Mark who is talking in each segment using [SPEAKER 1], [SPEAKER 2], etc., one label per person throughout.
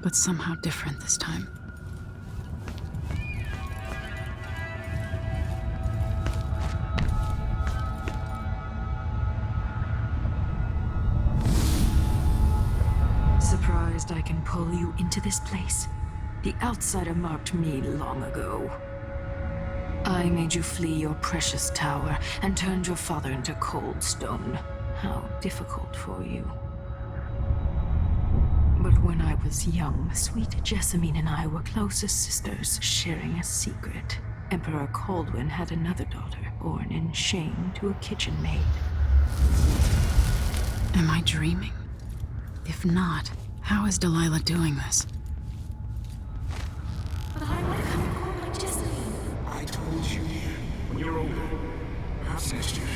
[SPEAKER 1] but somehow different this time.
[SPEAKER 2] Surprised I can pull you into this place? The outsider marked me long ago. I made you flee your precious tower and turned your father into cold stone. How difficult for you. But when I was young, sweet Jessamine and I were close as sisters, sharing a secret. Emperor Kaldwin had another daughter, born in shame to a kitchen maid.
[SPEAKER 1] Am I dreaming? If not, how is Delilah doing this?
[SPEAKER 3] But I want to come home like Jessamine.
[SPEAKER 4] I told you, when you're older, perhaps next year.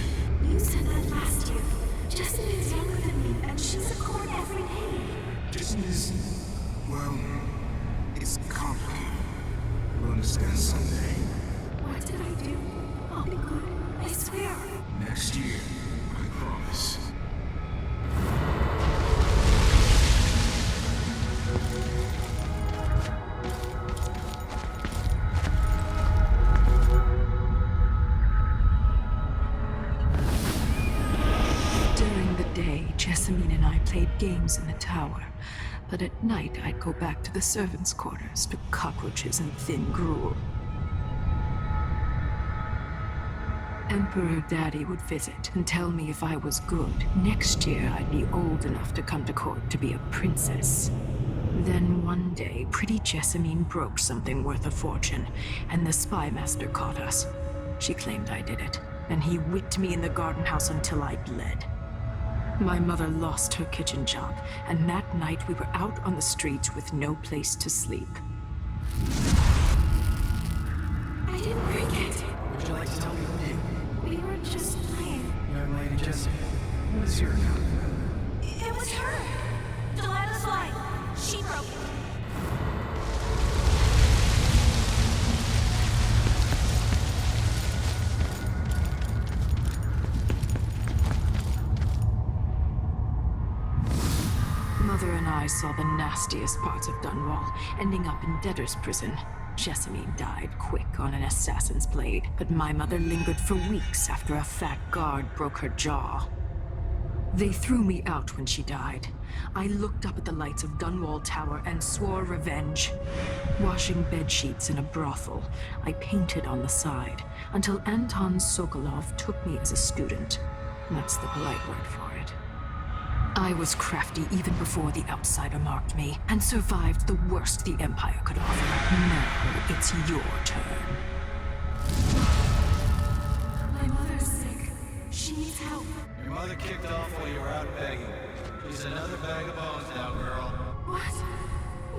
[SPEAKER 3] You said that last year. Jessamine's younger than me, and she's a court every day.
[SPEAKER 4] Disney is, well, it's complicated. You'll understand someday.
[SPEAKER 3] What did I do? I'll be good. I swear.
[SPEAKER 4] Next year, I promise.
[SPEAKER 2] During the day, Jessamine and I played games in the tower. But at night, I'd go back to the servants' quarters to cockroaches and thin gruel. Emperor Daddy would visit and tell me if I was good. Next year, I'd be old enough to come to court to be a princess. Then one day, pretty Jessamine broke something worth a fortune, and the spy master caught us. She claimed I did it, and he whipped me in the garden house until I bled. My mother lost her kitchen job, and that night we were out on the streets with no place to sleep.
[SPEAKER 3] I didn't break it.
[SPEAKER 4] Would you like to tell me who did?
[SPEAKER 3] We were just playing.
[SPEAKER 4] Young lady Jessie, what is your account?
[SPEAKER 3] It was her. Delilah's line. She broke it.
[SPEAKER 2] Mother and I saw the nastiest parts of Dunwall, ending up in debtor's prison. Jessamine died quick on an assassin's blade, but my mother lingered for weeks after a fat guard broke her jaw. They threw me out when she died. I looked up at the lights of Dunwall Tower and swore revenge. Washing bedsheets in a brothel, I painted on the side, until Anton Sokolov took me as a student. That's the polite word for it. I was crafty even before the outsider marked me, and survived the worst the Empire could offer. Now it's your turn.
[SPEAKER 3] My mother's sick. She needs help.
[SPEAKER 5] Your mother kicked off while you were out begging. She's another bag of bones now, girl.
[SPEAKER 3] What?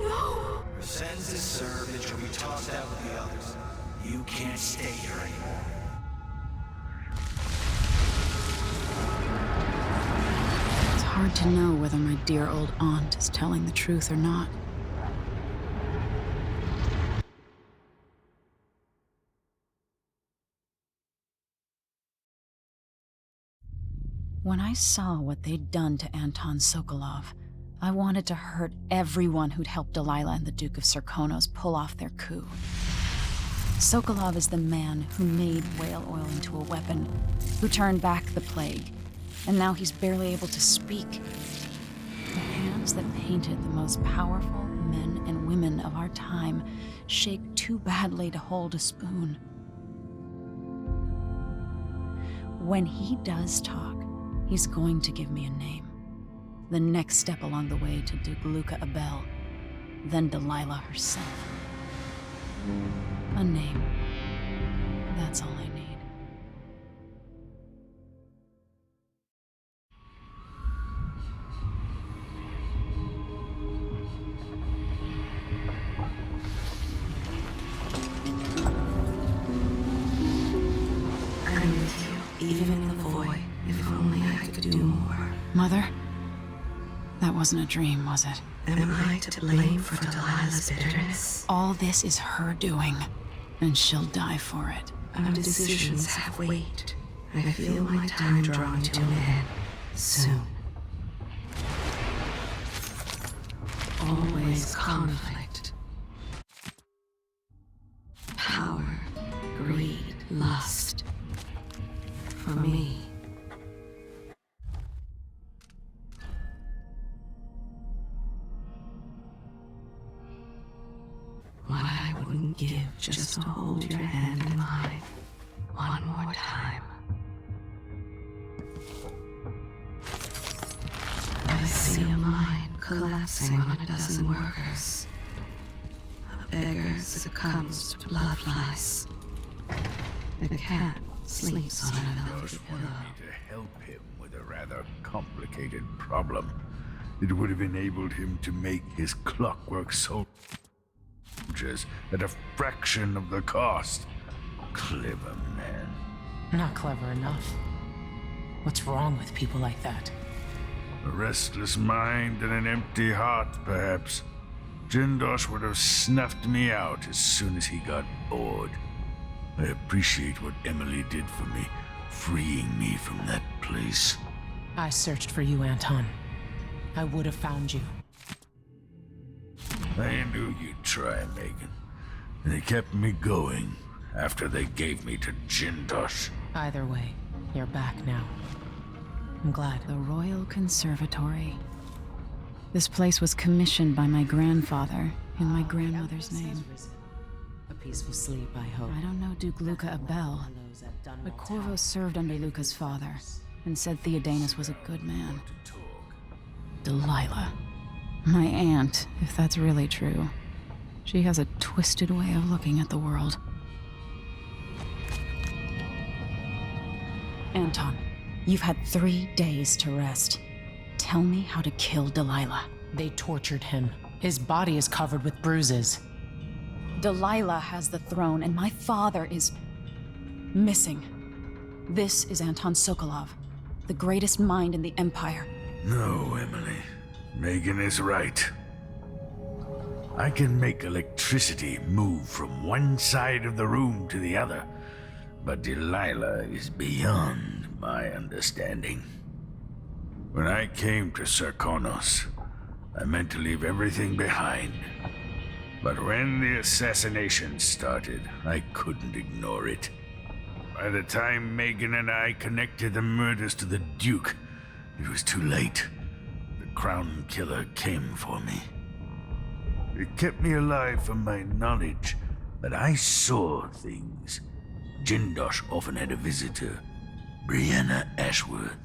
[SPEAKER 3] No!
[SPEAKER 5] Her sentence is served and she'll be tossed out with the others. You can't stay here anymore.
[SPEAKER 1] It's hard to know whether my dear old aunt is telling the truth or not. When I saw what they'd done to Anton Sokolov, I wanted to hurt everyone who'd helped Delilah and the Duke of Serkonos pull off their coup. Sokolov is the man who made whale oil into a weapon, who turned back the plague, and now he's barely able to speak. The hands that painted the most powerful men and women of our time shake too badly to hold a spoon. When he does talk, he's going to give me a name. The next step along the way to Duke Luca Abel, then Delilah herself. A name. That's all I need.
[SPEAKER 6] I'm with you, even in the void. If only I could do more.
[SPEAKER 1] Mother? That wasn't a dream, was it?
[SPEAKER 6] Am I to blame for Delilah's bitterness?
[SPEAKER 1] All this is her doing, and she'll die for it.
[SPEAKER 6] Our decisions have weight. I feel my time drawing to an end. Soon. always conflict. Power, greed, lust. For me. What I wouldn't give just to hold your hand in mine one more time. I see a mine collapsing on a dozen workers. A beggar succumbs to blood flies. A cat sleeps on a velvet
[SPEAKER 4] Josh
[SPEAKER 6] pillow.
[SPEAKER 4] wanted me to help him with a rather complicated problem. It would have enabled him to make his clockwork soldiers at a fraction of the cost. Clever man.
[SPEAKER 7] Not clever enough. What's wrong with people like that?
[SPEAKER 4] A restless mind and an empty heart, perhaps. Jindosh would have snuffed me out as soon as he got bored. I appreciate what Emily did for me, freeing me from that place.
[SPEAKER 7] I searched for you, Anton. I would have found you.
[SPEAKER 4] I knew you'd try, Megan. And they kept me going after they gave me to Jindosh.
[SPEAKER 7] Either way, you're back now. I'm glad.
[SPEAKER 1] The Royal Conservatory. This place was commissioned by my grandfather in my grandmother's name.
[SPEAKER 7] A peaceful sleep, I hope.
[SPEAKER 1] I don't know Duke Luca Abel, but Corvo served under Luca's father and said Theodanis was a good man. Delilah. My aunt, if that's really true. She has a twisted way of looking at the world. Anton, you've had 3 days to rest. Tell me how to kill Delilah.
[SPEAKER 7] They tortured him. His body is covered with bruises.
[SPEAKER 1] Delilah has the throne, and my father is missing. This is Anton Sokolov, the greatest mind in the Empire.
[SPEAKER 4] No, Emily. Megan is right. I can make electricity move from one side of the room to the other, but Delilah is beyond my understanding. When I came to Serkonos, I meant to leave everything behind. But when the assassination started, I couldn't ignore it. By the time Megan and I connected the murders to the Duke, it was too late. The Crown Killer came for me. It kept me alive from my knowledge, but I saw things. Jindosh often had a visitor, Brianna Ashworth.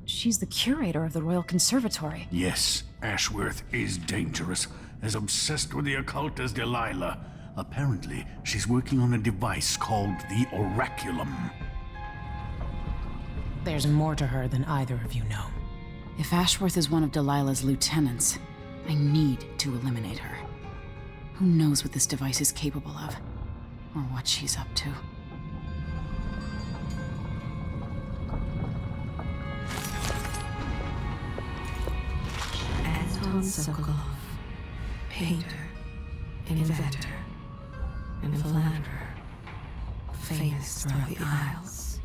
[SPEAKER 1] She's the curator of the Royal Conservatory.
[SPEAKER 8] Yes, Ashworth is dangerous, as obsessed with the occult as Delilah. Apparently, she's working on a device called the Oraculum.
[SPEAKER 7] There's more to her than either of you know.
[SPEAKER 1] If Ashworth is one of Delilah's lieutenants, I need to eliminate her. Who knows what this device is capable of, or what she's up to.
[SPEAKER 6] Anton Sokolov, painter, inventor, and philanderer, famous throughout the Isles,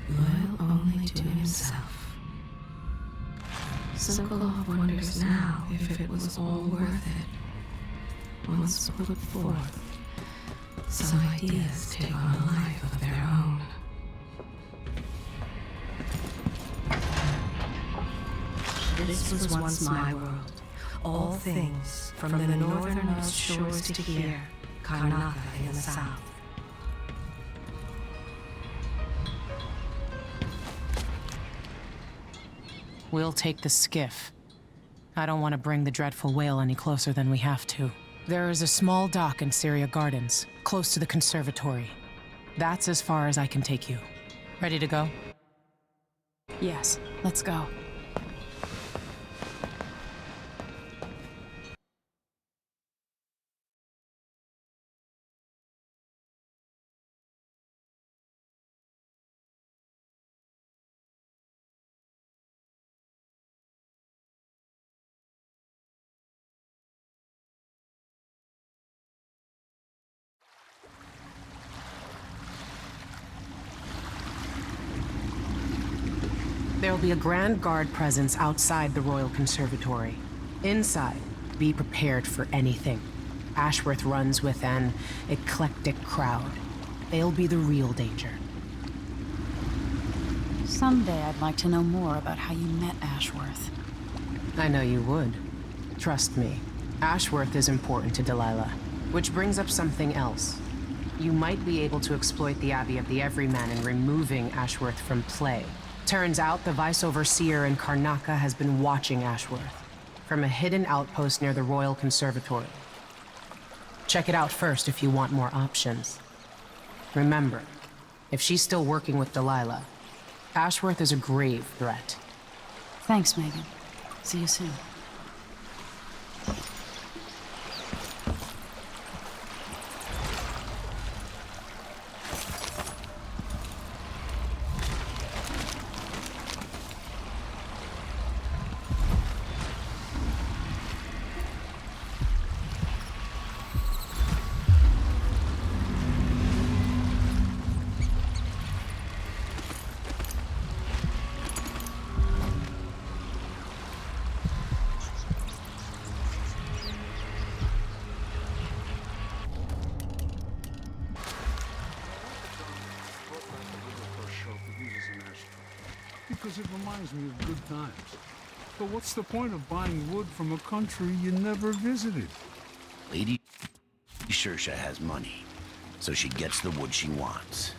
[SPEAKER 6] loyal only to himself. Sokolov wonders now if it was all worth it. Once put forth, some ideas take on a life of their own. This was once my world. All things, from the northernmost shores to here, Karnataka in the south.
[SPEAKER 7] We'll take the skiff. I don't want to bring the dreadful whale any closer than we have to. There is a small dock in Syria Gardens, close to the conservatory. That's as far as I can take you. Ready to go?
[SPEAKER 1] Yes, let's go.
[SPEAKER 7] There'll be a Grand Guard presence outside the Royal Conservatory. Inside, be prepared for anything. Ashworth runs with an eclectic crowd. They'll be the real danger.
[SPEAKER 1] Someday I'd like to know more about how you met Ashworth.
[SPEAKER 7] I know you would. Trust me. Ashworth is important to Delilah. Which brings up something else. You might be able to exploit the Abbey of the Everyman in removing Ashworth from play. Turns out the Vice Overseer in Karnaca has been watching Ashworth from a hidden outpost near the Royal Conservatory. Check it out first if you want more options. Remember, if she's still working with Delilah, Ashworth is a grave threat.
[SPEAKER 1] Thanks, Megan. See you soon.
[SPEAKER 9] Because it reminds me of good times. But what's the point of buying wood from a country you never visited?
[SPEAKER 10] Lady Shersha has money, so she gets the wood she wants.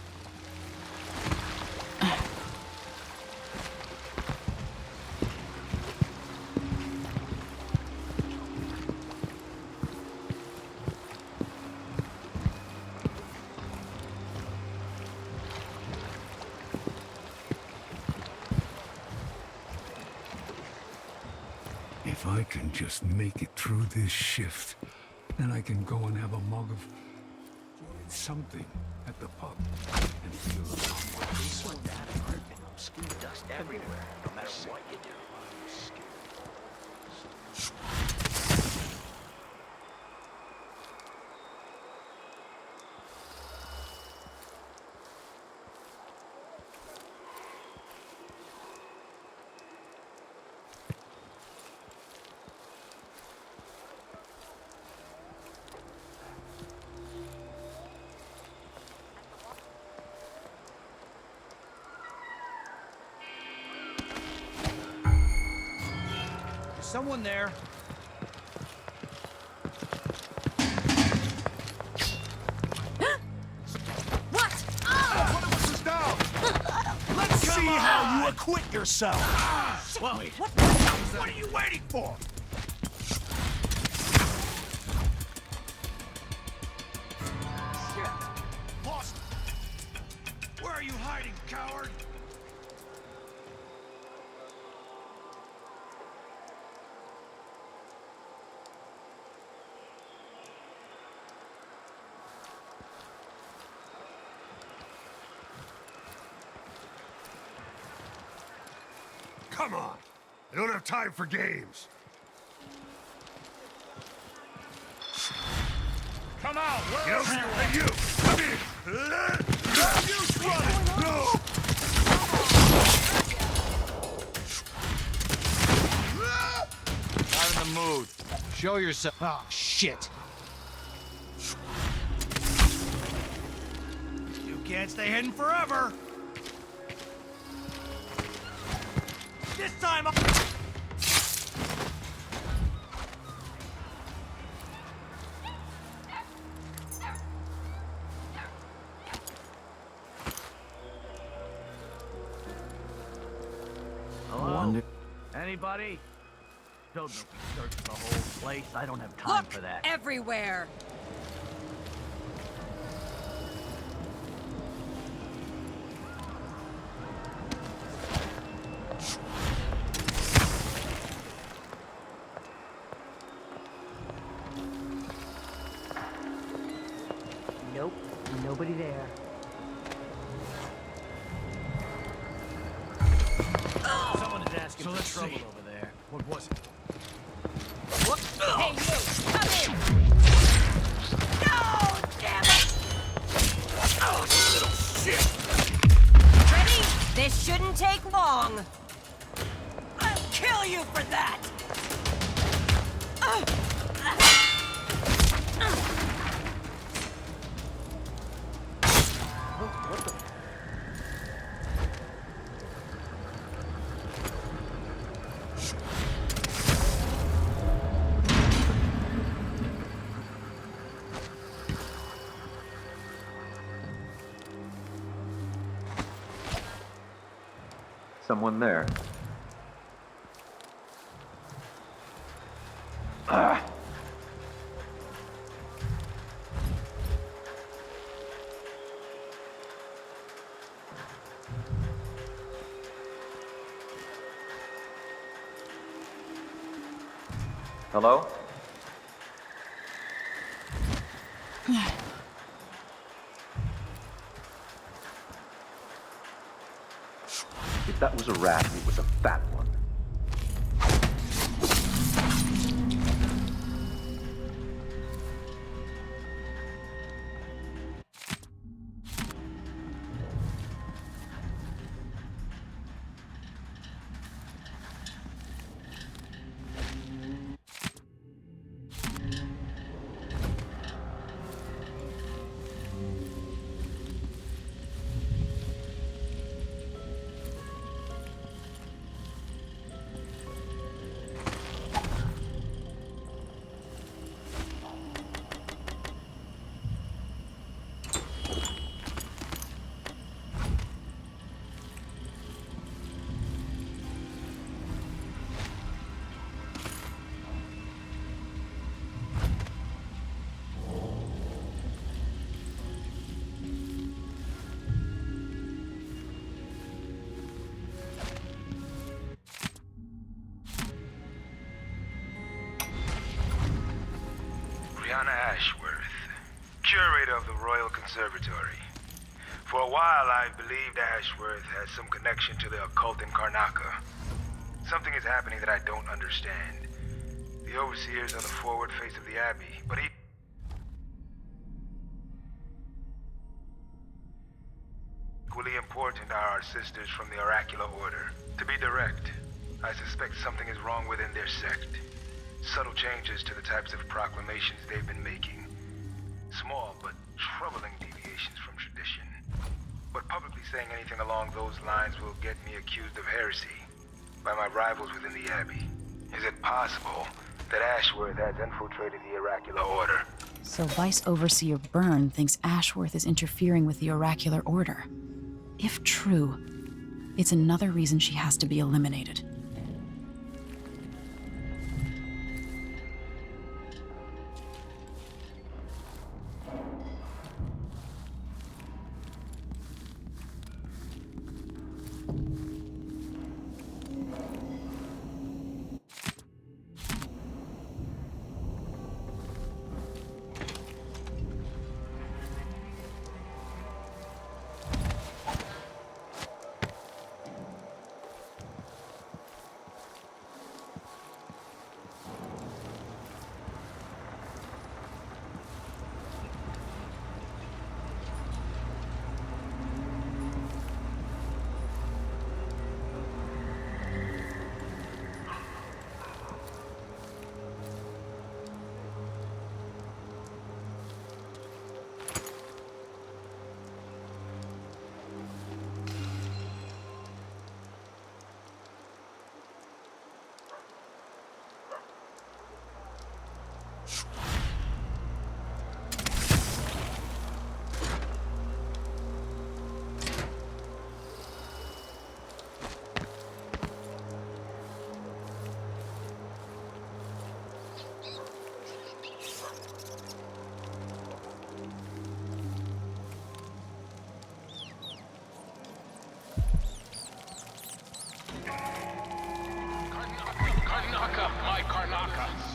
[SPEAKER 9] If I can just make it through this shift, then I can go and have a mug of something at the pub and feel
[SPEAKER 10] Skin dust everywhere, no matter what you do.
[SPEAKER 5] Someone there.
[SPEAKER 3] What?
[SPEAKER 5] One of us is down. Let's see how you acquit yourself. Wait. What are you waiting for? Shit. Lost. Where are you hiding, coward?
[SPEAKER 11] Come on! I don't have time for games!
[SPEAKER 5] Come out!
[SPEAKER 11] You know, hey, you! Come here!
[SPEAKER 5] You run!
[SPEAKER 11] No!
[SPEAKER 5] Not in the mood. Show yourself. Oh, shit. You can't stay hidden forever. This time
[SPEAKER 10] Hello?
[SPEAKER 5] Anybody? Don't make me search the whole place. I don't have time for that.
[SPEAKER 3] Everywhere.
[SPEAKER 5] Nope, nobody there. Someone is asking for trouble over there. What was it?
[SPEAKER 3] What? Hey, you! Come in! No! Damn it! Oh, little shit! Ready? This shouldn't take long. I'll kill you for that!
[SPEAKER 12] Someone there. Hello? If that was a rat, it was a fat one.
[SPEAKER 13] Ashworth, curator of the Royal Conservatory. For a while, I believed Ashworth has some connection to the occult in Karnaca. Something is happening that I don't understand. The Overseer's on the forward face of the Abbey, but equally important are our sisters from the Oracular Order. To be direct, I suspect something is wrong within their sect. Subtle changes to the types of proclamations they've been making. Small but troubling deviations from tradition. But publicly saying anything along those lines will get me accused of heresy by my rivals within the Abbey. Is it possible that Ashworth has infiltrated the Oracular Order?
[SPEAKER 1] So Vice Overseer Byrne thinks Ashworth is interfering with the Oracular Order. If true, it's another reason she has to be eliminated.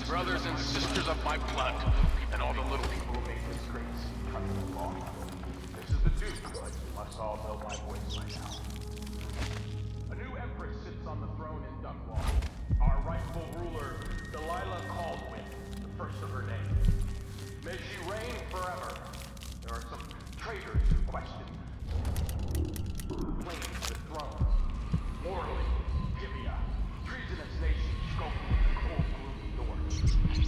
[SPEAKER 14] Brothers and sisters of my blood, and all the little people who made this grace cut the law. This is the Duke, like you must all know my voice by now. A new empress sits on the throne in Dunwall. Our rightful ruler, Delilah Caldwin, the first of her name. May she reign forever. There are some traitors who question claims the throne. Morley, Gibeah, treasonous nations skulking in the cold, gloomy north.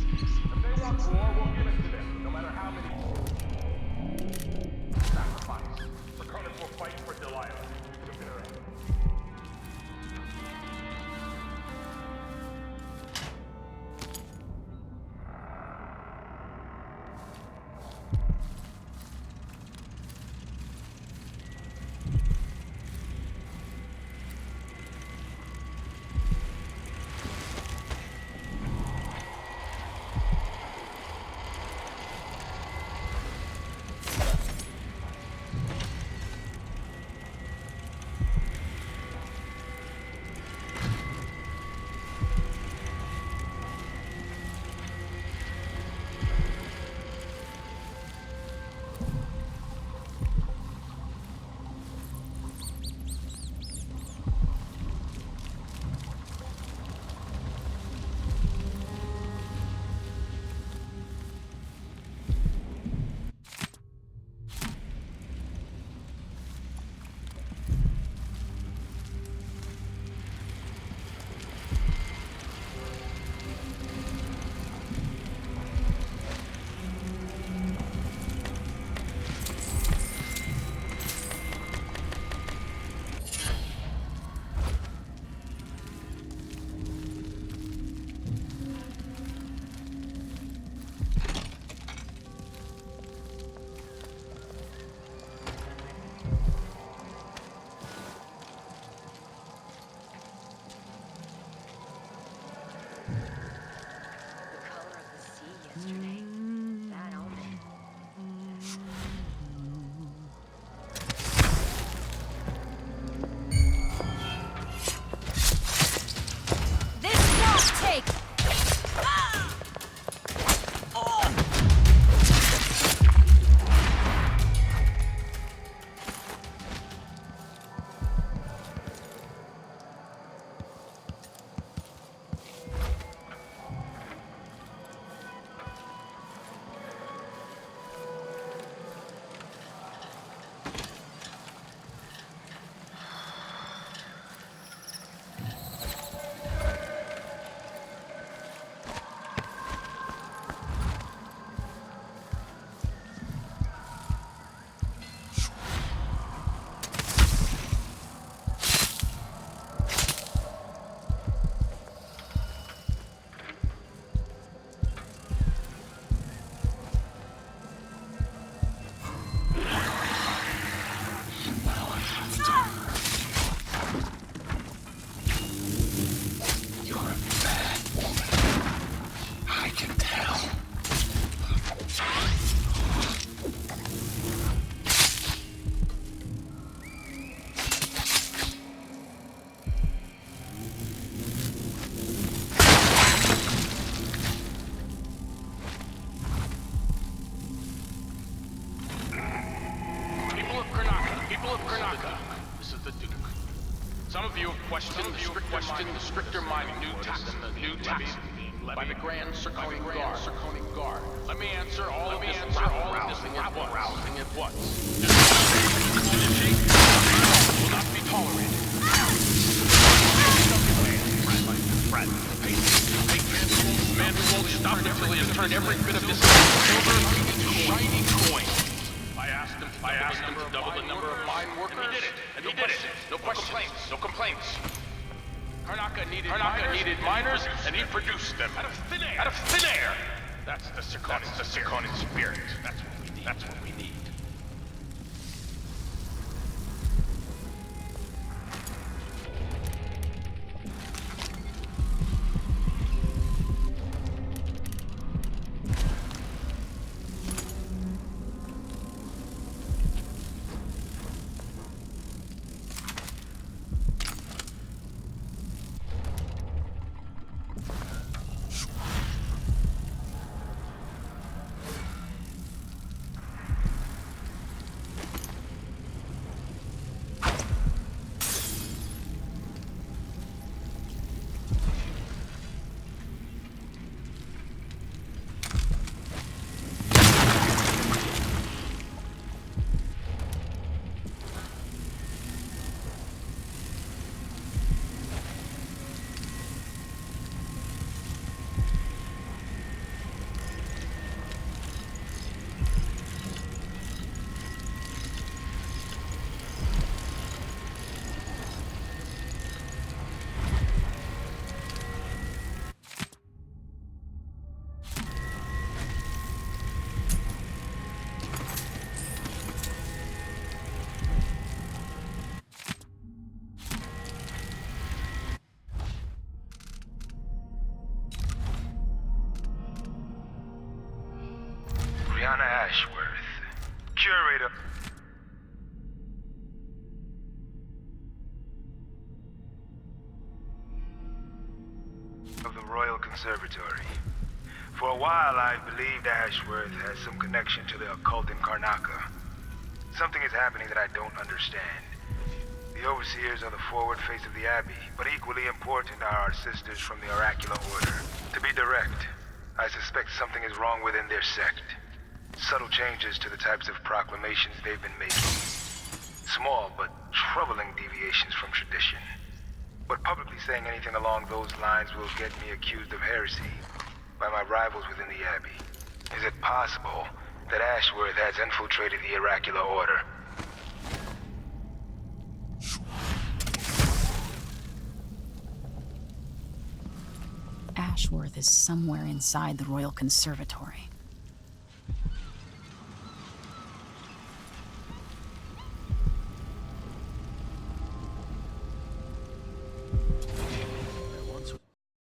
[SPEAKER 14] lies. Serkonos will fight for Delilah to the bitter end. Questioned the stricter mining new tax by the Grand Serkonian Guard. Let me answer all of this rousing at once. Will not be tolerated. Man won't stop until he has turned every bit of this silver into shiny coins. I asked him to double the number of mine workers. And he did it. No questions. No complaints. Karnaka needed miners, and he produced them out of thin air. That's the Serkonian spirit. That's what we need.
[SPEAKER 13] curator of the Royal Conservatory. For a while, I believed Ashworth has some connection to the occult in Karnaca. Something is happening that I don't understand. The Overseers are the forward face of the Abbey, but equally important are our sisters from the Oracular Order. To be direct, I suspect something is wrong within their sect. Subtle changes to the types of proclamations they've been making. Small but troubling deviations from tradition. But publicly saying anything along those lines will get me accused of heresy by my rivals within the Abbey. Is it possible that Ashworth has infiltrated the Oracular Order?
[SPEAKER 1] Ashworth is somewhere inside the Royal Conservatory.